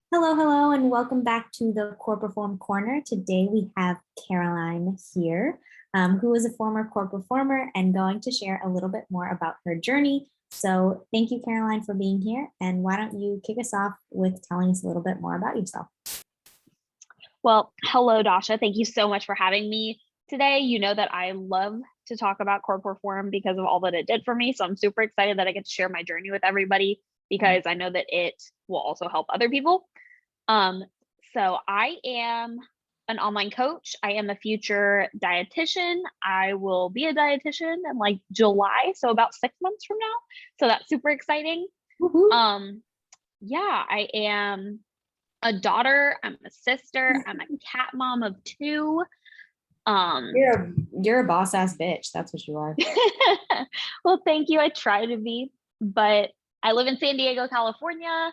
Hello, hello, and welcome back to the Core Perform Corner. Today we have Caroline here, who is a former core performer and going to share a little bit more about her journey. So thank you, Caroline, for being here. And why don't you kick us off with telling us a little bit more about yourself? Well, hello, Dasha. Thank you so much for having me today. You know that I love to talk about core perform because of all that it did for me. So I'm super excited that I get to share my journey with everybody because I know that it will also help other people. So I am an online coach. I am a future dietitian. I will be a dietitian in like July, so about 6 months from now. So that's super exciting. Woohoo. Yeah, I am a daughter, I'm a sister, I'm a cat mom of 2. You're a boss ass bitch. That's what you are. Well, thank you. I try to be, but I live in San Diego, California,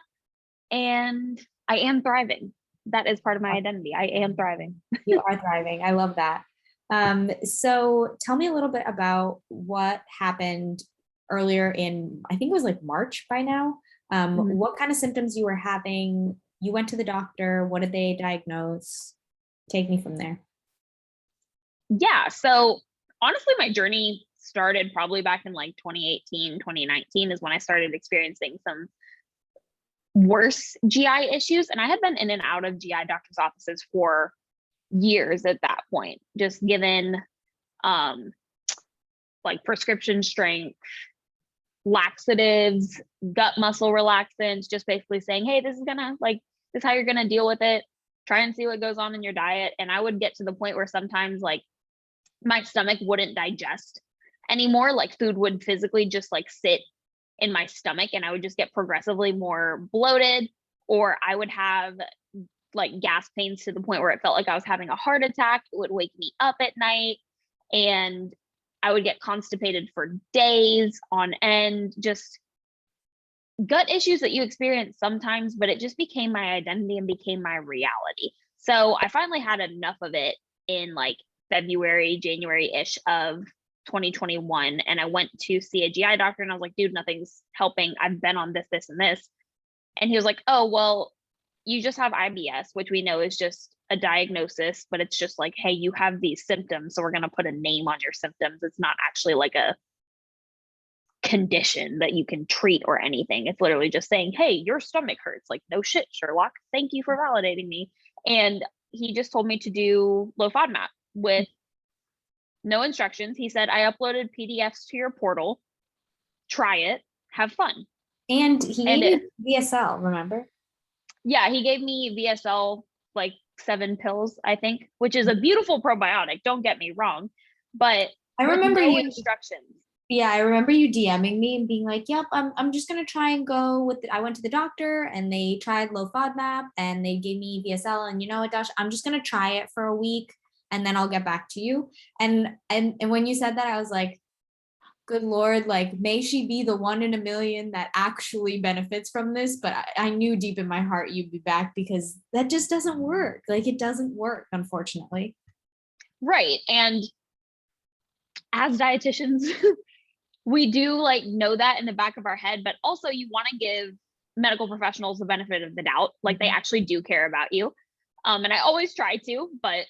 and I am thriving. That is part of my identity. I am thriving. You are thriving. I love that. So tell me a little bit about what happened earlier in, I think it was like March by now. What kind of symptoms you were having? You went to the doctor. What did they diagnose? Take me from there. Yeah. So honestly, my journey started probably back in like 2018, 2019 is when I started experiencing some worse GI issues. And I had been in and out of GI doctor's offices for years at that point, just given like prescription strength laxatives, gut muscle relaxants, just basically saying, hey, this is how you're gonna deal with it. Try and see what goes on in your diet. And I would get to the point where sometimes like my stomach wouldn't digest anymore. Like food would physically just like sit in my stomach and I would just get progressively more bloated, or I would have like gas pains to the point where it felt like I was having a heart attack. It would wake me up at night and I would get constipated for days on end, just gut issues that you experience sometimes, but it just became my identity and became my reality. So I finally had enough of it in like February, January-ish of 2021. And I went to see a GI doctor and I was like, dude, nothing's helping. I've been on this, this, and this. And he was like, oh, well, you just have IBS, which we know is just a diagnosis, but it's just like, hey, you have these symptoms. So we're going to put a name on your symptoms. It's not actually like a condition that you can treat or anything. It's literally just saying, hey, your stomach hurts. Like, no shit, Sherlock. Thank you for validating me. And he just told me to do low FODMAP with no instructions. He said, I uploaded PDFs to your portal. Try it. Have fun. And he gave you VSL, remember? Yeah, he gave me VSL, like 7 pills, I think, which is a beautiful probiotic. Don't get me wrong, but I remember no you instructions. Yeah, I remember you DMing me and being like, "Yep, I'm just gonna try and go with I went to the doctor and they tried low FODMAP and they gave me VSL and you know what, Dash, I'm just gonna try it for a week and then I'll get back to you." And when you said that, I was like, good Lord, like may she be the 1 in a million that actually benefits from this. But I knew deep in my heart you'd be back because that just doesn't work. Like it doesn't work, unfortunately. Right. And as dietitians, we do like know that in the back of our head, but also you want to give medical professionals the benefit of the doubt. Like they actually do care about you. And I always try to, but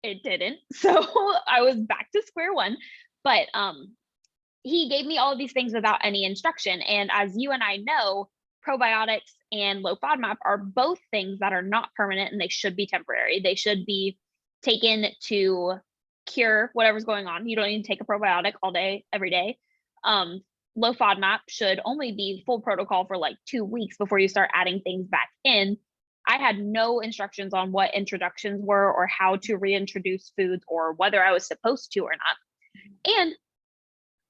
it didn't. So I was back to square one. But he gave me all of these things without any instruction. And as you and I know, probiotics and low FODMAP are both things that are not permanent and they should be temporary. They should be taken to cure whatever's going on. You don't need to take a probiotic all day, every day. Low FODMAP should only be full protocol for like 2 weeks before you start adding things back in. I had no instructions on what introductions were or how to reintroduce foods or whether I was supposed to or not. And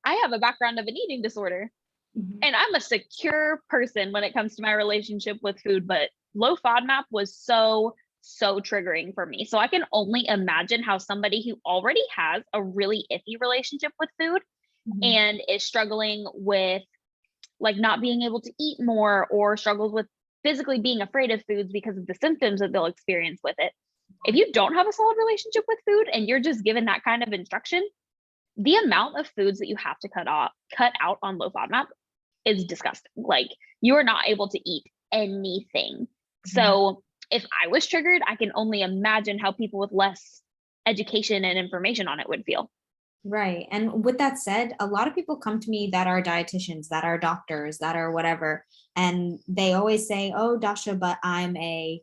I have a background of an eating disorder and I'm a secure person when it comes to my relationship with food, but low FODMAP was so triggering for me. So I can only imagine how somebody who already has a really iffy relationship with food and is struggling with like not being able to eat more or struggles with physically being afraid of foods because of the symptoms that they'll experience with it. If you don't have a solid relationship with food and you're just given that kind of instruction, the amount of foods that you have to cut out on low FODMAP is disgusting. Like you are not able to eat anything. So if I was triggered, I can only imagine how people with less education and information on it would feel. Right. And with that said, a lot of people come to me that are dietitians, that are doctors, that are whatever, and they always say, oh, Dasha, but I'm a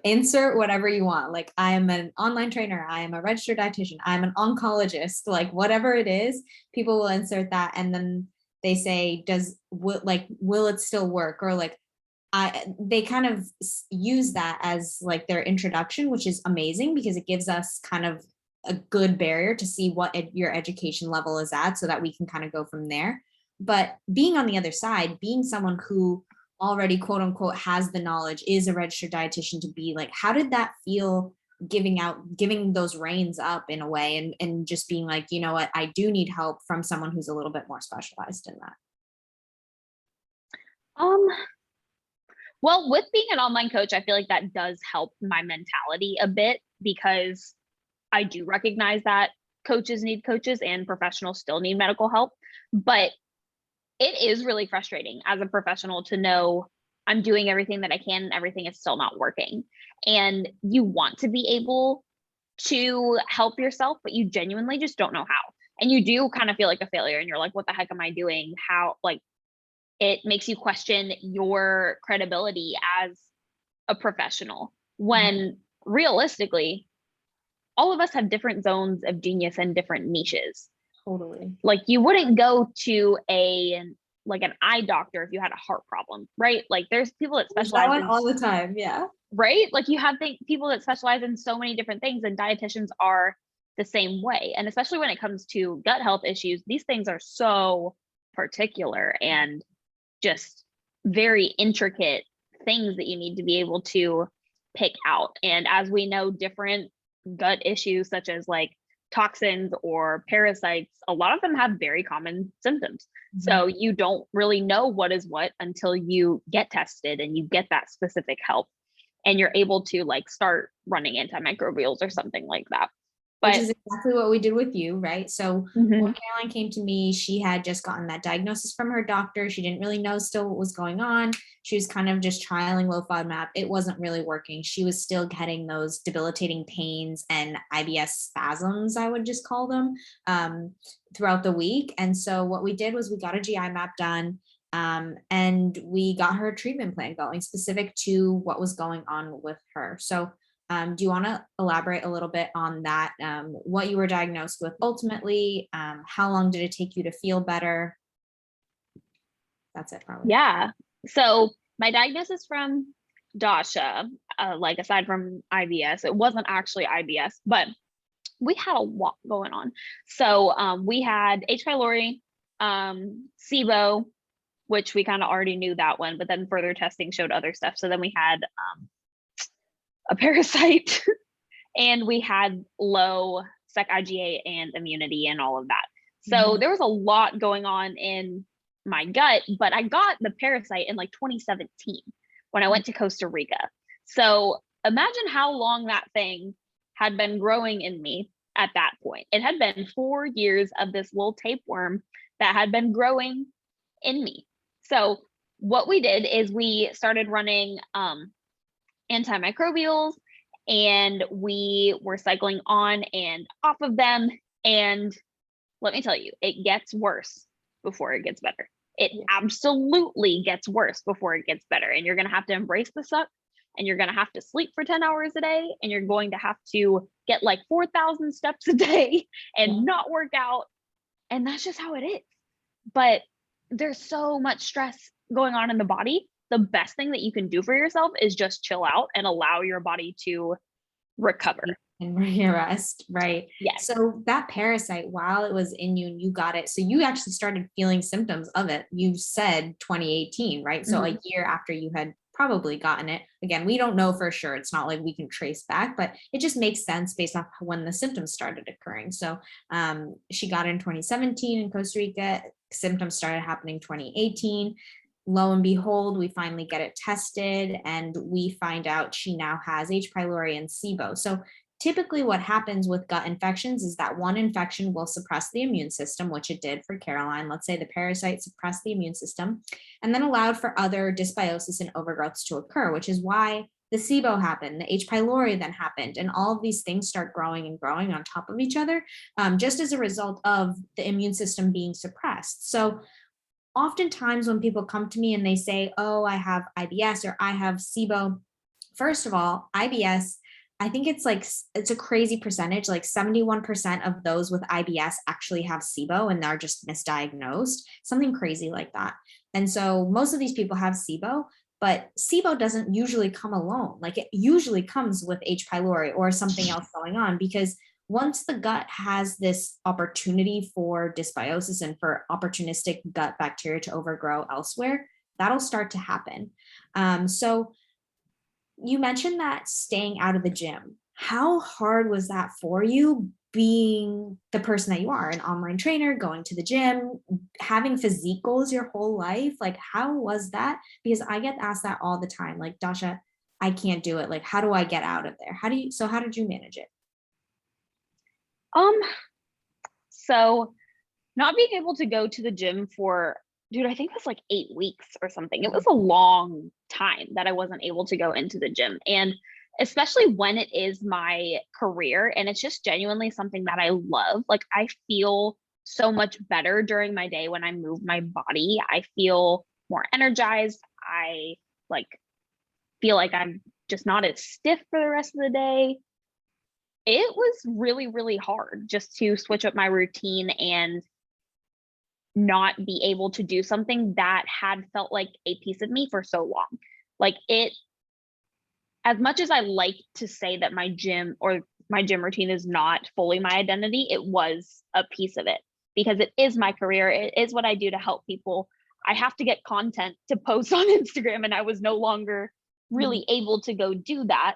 insert whatever you want. Like, I am an online trainer, I am a registered dietitian, I'm an oncologist, like whatever it is, people will insert that. And then they say, will it still work? Or like, they kind of use that as like their introduction, which is amazing because it gives us kind of a good barrier to see what your education level is at so that we can kind of go from there. But being on the other side, being someone who already quote unquote has the knowledge, is a registered dietitian, to be like, how did that feel, giving those reins up in a way, and just being like, you know what, I do need help from someone who's a little bit more specialized in that? Well, with being an online coach, I feel like that does help my mentality a bit, because I do recognize that coaches need coaches and professionals still need medical help. But it is really frustrating as a professional to know I'm doing everything that I can and everything is still not working. And you want to be able to help yourself, but you genuinely just don't know how. And you do kind of feel like a failure and you're like, what the heck am I doing? How, like, it makes you question your credibility as a professional when realistically, all of us have different zones of genius and different niches. Totally. Like, you wouldn't go to an eye doctor if you had a heart problem, right? Like, there's people that specialize all the time. Yeah. right? Like, you have people that specialize in so many different things, and dietitians are the same way. And especially when it comes to gut health issues, these things are so particular and just very intricate things that you need to be able to pick out. And as we know, different gut issues such as like toxins or parasites, a lot of them have very common symptoms. So you don't really know what is what until you get tested and you get that specific help and you're able to like start running antimicrobials or something like that. Which is exactly what we did with you, right? So when Mhm. Caroline came to me, she had just gotten that diagnosis from her doctor. She didn't really know still what was going on. She was kind of just trialing low FODMAP. It wasn't really working. She was still getting those debilitating pains and IBS spasms, I would just call them, throughout the week. And so what we did was we got a GI map done. And we got her a treatment plan going specific to what was going on with her. So do you want to elaborate a little bit on that? What you were diagnosed with ultimately? How long did it take you to feel better? That's it, probably. Yeah. So my diagnosis from Dasha, like aside from IBS, it wasn't actually IBS, but we had a lot going on. So we had H.Pylori, SIBO, which we kind of already knew that one, but then further testing showed other stuff. So then we had a parasite and we had low sec IgA and immunity and all of that. So there was a lot going on in my gut, but I got the parasite in like 2017 when I went to Costa Rica. So imagine how long that thing had been growing in me at that point. It had been 4 years of this little tapeworm that had been growing in me. So what we did is we started running antimicrobials, and we were cycling on and off of them. And let me tell you, it gets worse before it gets better. It absolutely gets worse before it gets better. And you're going to have to embrace the suck, and you're going to have to sleep for 10 hours a day, and you're going to have to get like 4,000 steps a day and not work out. And that's just how it is. But there's so much stress going on in the body. The best thing that you can do for yourself is just chill out and allow your body to recover and rest. Right. Yes. So that parasite, while it was in you and you got it, so you actually started feeling symptoms of it. You said 2018, right? So a year after you had probably gotten it. Again, we don't know for sure. It's not like we can trace back, but it just makes sense based off when the symptoms started occurring. So she got it in 2017 in Costa Rica. Symptoms started happening 2018. Lo and behold, we finally get it tested and we find out she now has H. pylori and SIBO. So typically what happens with gut infections is that one infection will suppress the immune system, which it did for Caroline. Let's say the parasite suppressed the immune system and then allowed for other dysbiosis and overgrowths to occur, which is why the SIBO happened, the H. pylori then happened, and all of these things start growing and growing on top of each other, just as a result of the immune system being suppressed. So oftentimes when people come to me and they say, oh, I have IBS or I have SIBO, first of all, IBS, I think it's a crazy percentage, like 71% of those with IBS actually have SIBO and they're just misdiagnosed, something crazy like that. And so most of these people have SIBO, but SIBO doesn't usually come alone. Like it usually comes with H. pylori or something else going on, because once the gut has this opportunity for dysbiosis and for opportunistic gut bacteria to overgrow elsewhere, that'll start to happen. So you mentioned that staying out of the gym. How hard was that for you, being the person that you are, an online trainer, going to the gym, having physique goals your whole life? Like, how was that? Because I get asked that all the time. Like, Dasha, I can't do it. Like, how do I get out of there? How did you manage it? Um, so not being able to go to the gym for, dude, I think it was like 8 weeks or something. It was a long time that I wasn't able to go into the gym. And especially when it is my career and it's just genuinely something that I love. Like I feel so much better during my day when I move my body. I feel more energized. I like feel like I'm just not as stiff for the rest of the day. It was really, really hard just to switch up my routine and not be able to do something that had felt like a piece of me for so long. Like it, as much as I like to say that my gym routine is not fully my identity, it was a piece of it because it is my career. It is what I do to help people. I have to get content to post on Instagram, and I was no longer really able to go do that.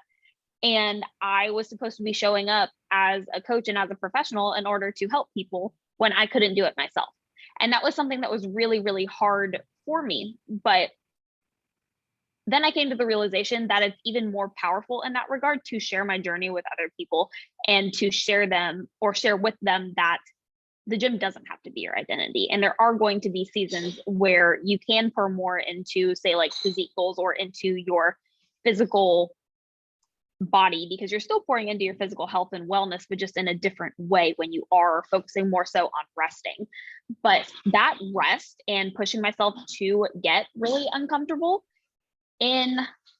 And I was supposed to be showing up as a coach and as a professional in order to help people when I couldn't do it myself. And that was something that was really, really hard for me. But then I came to the realization that it's even more powerful in that regard to share my journey with other people and to share with them that the gym doesn't have to be your identity. And there are going to be seasons where you can pour more into, say, like physique goals or into your physical body, because you're still pouring into your physical health and wellness, but just in a different way when you are focusing more so on resting. But that rest and pushing myself to get really uncomfortable in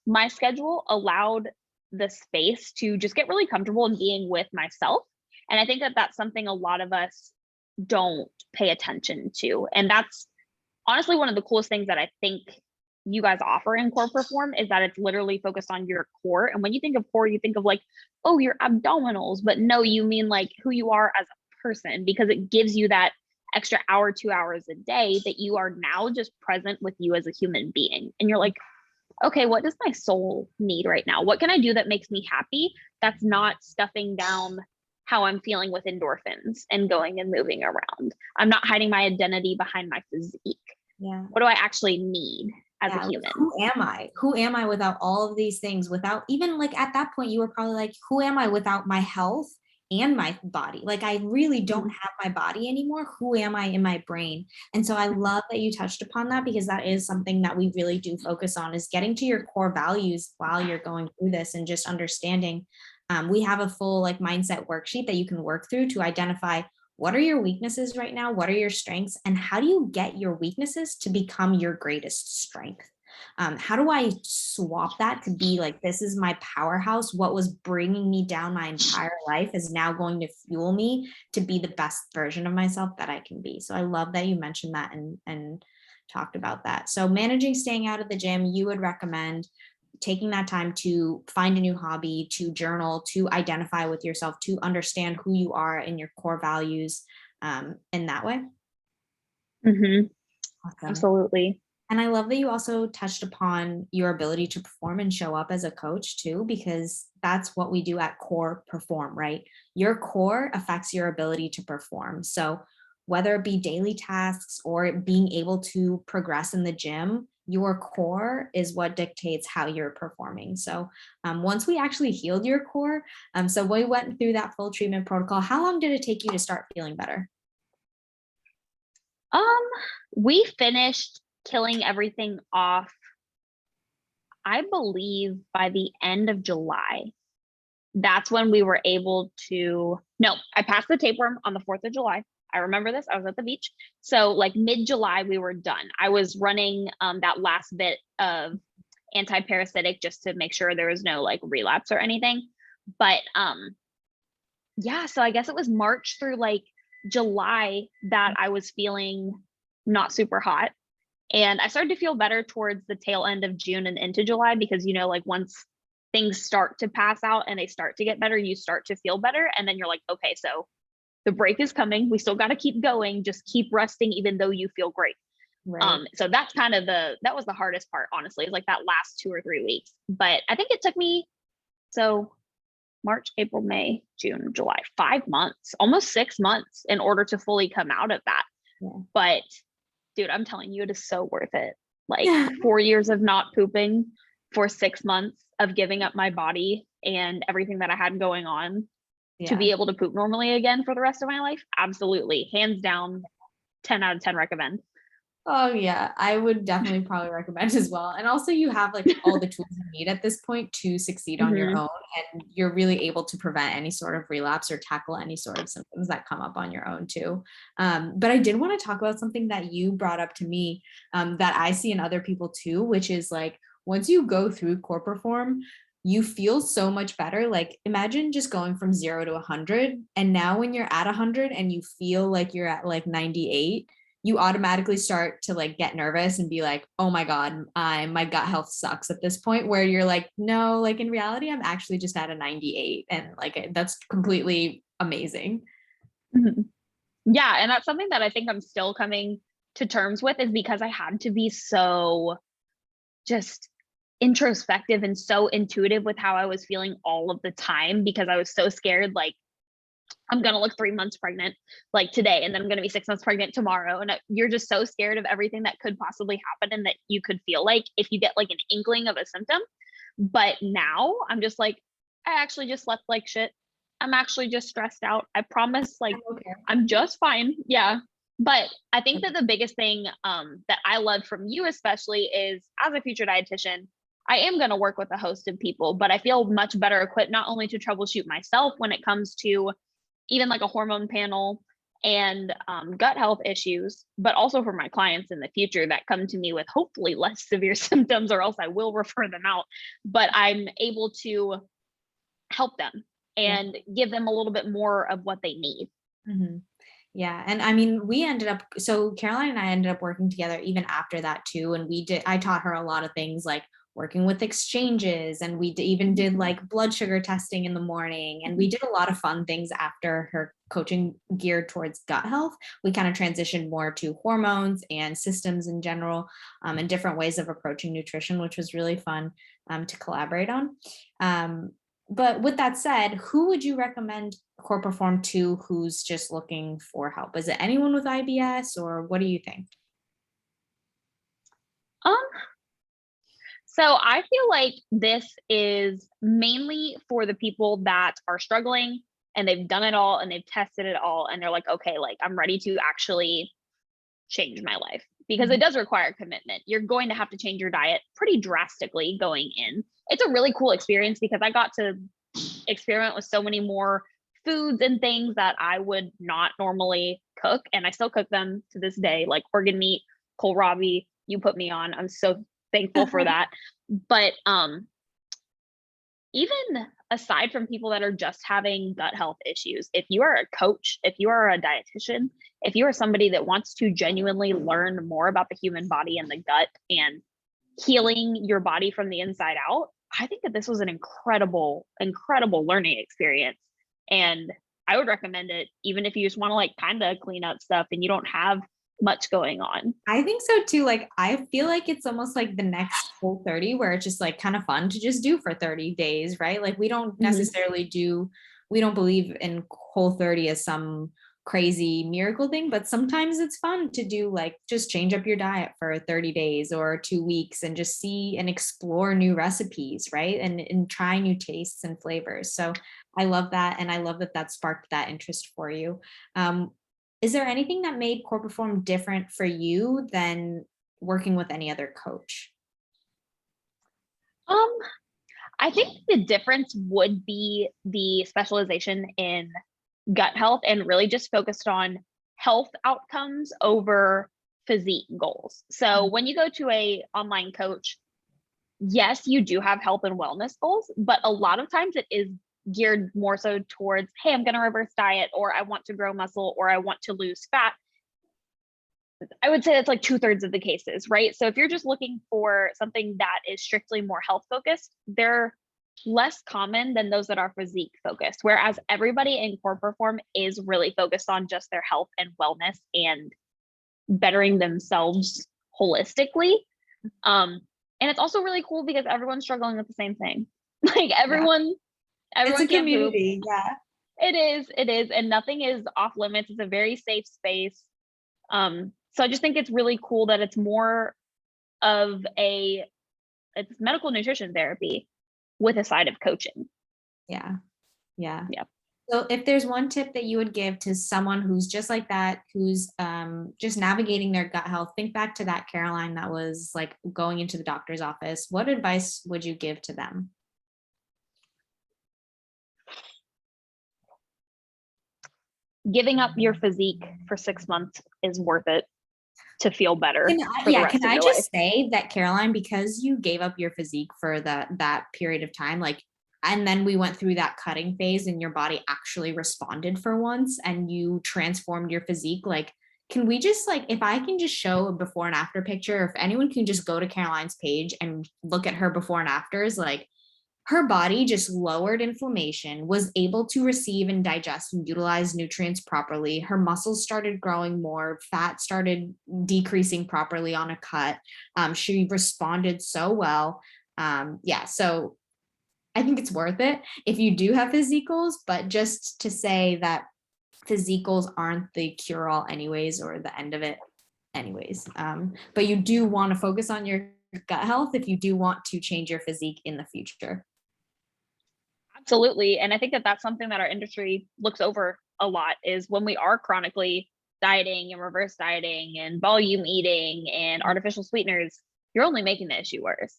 my schedule allowed the space to just get really comfortable in being with myself. And I think that that's something a lot of us don't pay attention to. And that's honestly one of the coolest things that I think you guys offer in Core Perform, is that it's literally focused on your core. And when you think of core, you think of like, oh, your abdominals, but no, you mean like who you are as a person, because it gives you that extra hour, 2 hours a day that you are now just present with you as a human being. And you're like, okay, what does my soul need right now? What can I do that makes me happy? That's not stuffing down how I'm feeling with endorphins and going and moving around. I'm not hiding my identity behind my physique. Yeah. What do I actually need as a human? Who am I? Who am I without all of these things? Without even, like, at that point, you were probably like, who am I without my health and my body? Like, I really don't have my body anymore. Who am I in my brain? And so I love that you touched upon that, because that is something that we really do focus on, is getting to your core values while you're going through this and just understanding. We have a full like mindset worksheet that you can work through to identify what are your weaknesses right now, what are your strengths, and how do you get your weaknesses to become your greatest strength? How do I swap that to be like, this is my powerhouse? What was bringing me down my entire life is now going to fuel me to be the best version of myself that I can be. So I love that you mentioned that and talked about that. So managing staying out of the gym, you would recommend taking that time to find a new hobby, to journal, to identify with yourself, to understand who you are and your core values, in that way. Awesome. Absolutely. And I love that you also touched upon your ability to perform and show up as a coach too, because that's what we do at Core Perform, right? Your core affects your ability to perform. So whether it be daily tasks or being able to progress in the gym, your core is what dictates how you're performing. So once we actually healed your core, so we went through that full treatment protocol. How long did it take you to start feeling better? We finished killing everything off, I believe, by the end of July. That's when we were able to, no, I passed the tapeworm on the 4th of July. I remember this, I was at the beach. So like mid-July, we were done. I was running that last bit of anti-parasitic just to make sure there was no like relapse or anything. But yeah, so I guess it was March through like July that I was feeling not super hot. And I started to feel better towards the tail end of June and into July because, you know, like once things start to pass out and they start to get better, you start to feel better. And then you're like, okay, so the break is coming. We still got to keep going. Just keep resting, even though you feel great. Right. So that's kind of that was the hardest part, honestly, is like that last 2 or 3 weeks. But I think it took me, so March, April, May, June, July, 5 months, almost 6 months in order to fully come out of that. Yeah. But dude, I'm telling you, it is so worth it. Like 4 years of not pooping for 6 months of giving up my body and everything that I had going on to be able to poop normally again for the rest of my life. Absolutely. Hands down, 10 out of 10 recommend. Oh yeah, I would definitely probably recommend as well. And also you have like all the tools you need at this point to succeed on your own, and you're really able to prevent any sort of relapse or tackle any sort of symptoms that come up on your own too. But I did want to talk about something that you brought up to me that I see in other people too, which is like once you go through core perform, you feel so much better. Like imagine just going from 0 to 100, and now when you're at 100 and you feel like you're at like 98, you automatically start to like get nervous and be like, oh my God, my gut health sucks at this point, where you're like, no, like in reality, I'm actually just at a 98. And like, that's completely amazing. Yeah. And that's something that I think I'm still coming to terms with, is because I had to be so just introspective and so intuitive with how I was feeling all of the time, because I was so scared, like, I'm going to look 3 months pregnant like today, and then I'm going to be 6 months pregnant tomorrow. And you're just so scared of everything that could possibly happen and that you could feel like if you get like an inkling of a symptom. But now I'm just like, I actually just slept like shit. I'm actually just stressed out. I promise, like, Okay. I'm just fine. Yeah. But I think that the biggest thing that I loved from you, especially, is as a future dietitian, I am going to work with a host of people, but I feel much better equipped not only to troubleshoot myself when it comes to even like a hormone panel and gut health issues, but also for my clients in the future that come to me with hopefully less severe symptoms, or else I will refer them out. But I'm able to help them and give them a little bit more of what they need. Mm-hmm. Yeah. And I mean, so Caroline and I ended up working together even after that too. And I taught her a lot of things like working with exchanges, and we even did like blood sugar testing in the morning. And we did a lot of fun things after her coaching geared towards gut health. We kind of transitioned more to hormones and systems in general, and different ways of approaching nutrition, which was really fun to collaborate on. But with that said, who would you recommend core perform to who's just looking for help? Is it anyone with IBS, or what do you think? So I feel like this is mainly for the people that are struggling and they've done it all and they've tested it all and they're like, okay, like I'm ready to actually change my life, because it does require commitment. You're going to have to change your diet pretty drastically going in. It's a really cool experience because I got to experiment with so many more foods and things that I would not normally cook. And I still cook them to this day, like organ meat, kohlrabi, you put me on. I'm so thankful for that. But even aside from people that are just having gut health issues, if you are a coach, if you are a dietitian, if you are somebody that wants to genuinely learn more about the human body and the gut and healing your body from the inside out, I think that this was an incredible, incredible learning experience. And I would recommend it even if you just want to like kind of clean up stuff and you don't have much going on. I think so too. Like, I feel like it's almost like the next Whole30, where it's just like kind of fun to just do for 30 days, right? Like we don't necessarily we don't believe in Whole30 as some crazy miracle thing, but sometimes it's fun to do, like just change up your diet for 30 days or 2 weeks and just see and explore new recipes, right? And try new tastes and flavors. So I love that. And I love that that sparked that interest for you. Is there anything that made Core Perform different for you than working with any other coach? I think the difference would be the specialization in gut health and really just focused on health outcomes over physique goals. So when you go to a online coach, yes, you do have health and wellness goals, but a lot of times it is geared more so towards, hey, I'm going to reverse diet, or I want to grow muscle, or I want to lose fat. I would say that's like 2/3 of the cases, right? So if you're just looking for something that is strictly more health focused, they're less common than those that are physique focused. Whereas everybody in Core Perform is really focused on just their health and wellness and bettering themselves holistically. And it's also really cool because everyone's struggling with the same thing. Like everyone It's a can't poop. community. Yeah. It is, and nothing is off limits. It's a very safe space. So I just think it's really cool that it's more of it's medical nutrition therapy with a side of coaching. Yeah. Yeah. Yeah. So if there's one tip that you would give to someone who's just like that, who's just navigating their gut health, think back to that Caroline that was like going into the doctor's office. What advice would you give to them? Giving up your physique for 6 months is worth it to feel better for the rest Can of I your just life. say that, Caroline, because you gave up your physique for that period of time, like, and then we went through that cutting phase and your body actually responded for once and you transformed your physique, like, can we just, like, if I can just show a before and after picture, if anyone can just go to Caroline's page and look at her before and afters, like, her body just lowered inflammation, was able to receive and digest and utilize nutrients properly. Her muscles started growing more, fat started decreasing properly on a cut. She responded so well. Yeah, so I think it's worth it if you do have physique goals, but just to say that physique goals aren't the cure all anyways, or the end of it anyways. But you do want to focus on your gut health if you do want to change your physique in the future. Absolutely. And I think that that's something that our industry looks over a lot is when we are chronically dieting and reverse dieting and volume eating and artificial sweeteners, you're only making the issue worse.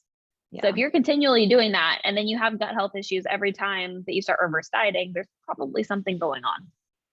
So if you're continually doing that and then you have gut health issues every time that you start reverse dieting, there's probably something going on.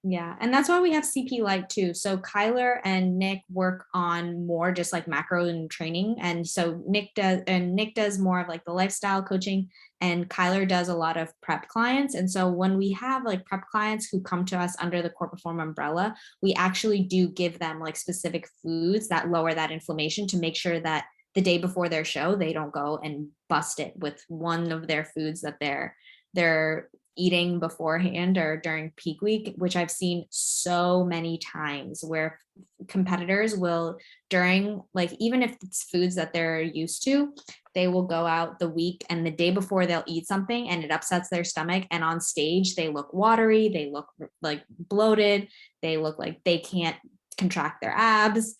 Yeah. And that's why we have CP Light too. So Kyler and Nick work on more just like macro and training. And so Nick does more of like the lifestyle coaching, and Kyler does a lot of prep clients. And so when we have like prep clients who come to us under the Core Perform umbrella, we actually do give them like specific foods that lower that inflammation to make sure that the day before their show, they don't go and bust it with one of their foods that they're eating beforehand or during peak week, which I've seen so many times where competitors will, during, like, even if it's foods that they're used to, they will go out the week and the day before they'll eat something and it upsets their stomach, and on stage they look watery, they look like bloated, they look like they can't contract their abs.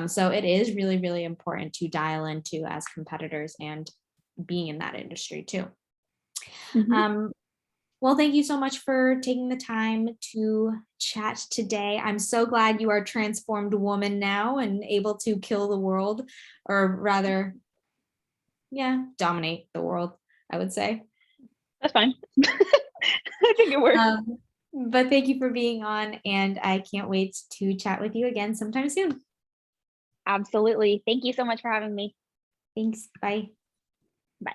So it is really, really important to dial into as competitors and being in that industry too. Well, thank you so much for taking the time to chat today. I'm so glad you are a transformed woman now and able to kill the world, or rather, yeah, dominate the world, I would say. That's fine. I think it works. But thank you for being on, and I can't wait to chat with you again sometime soon. Absolutely. Thank you so much for having me. Thanks. Bye. Bye.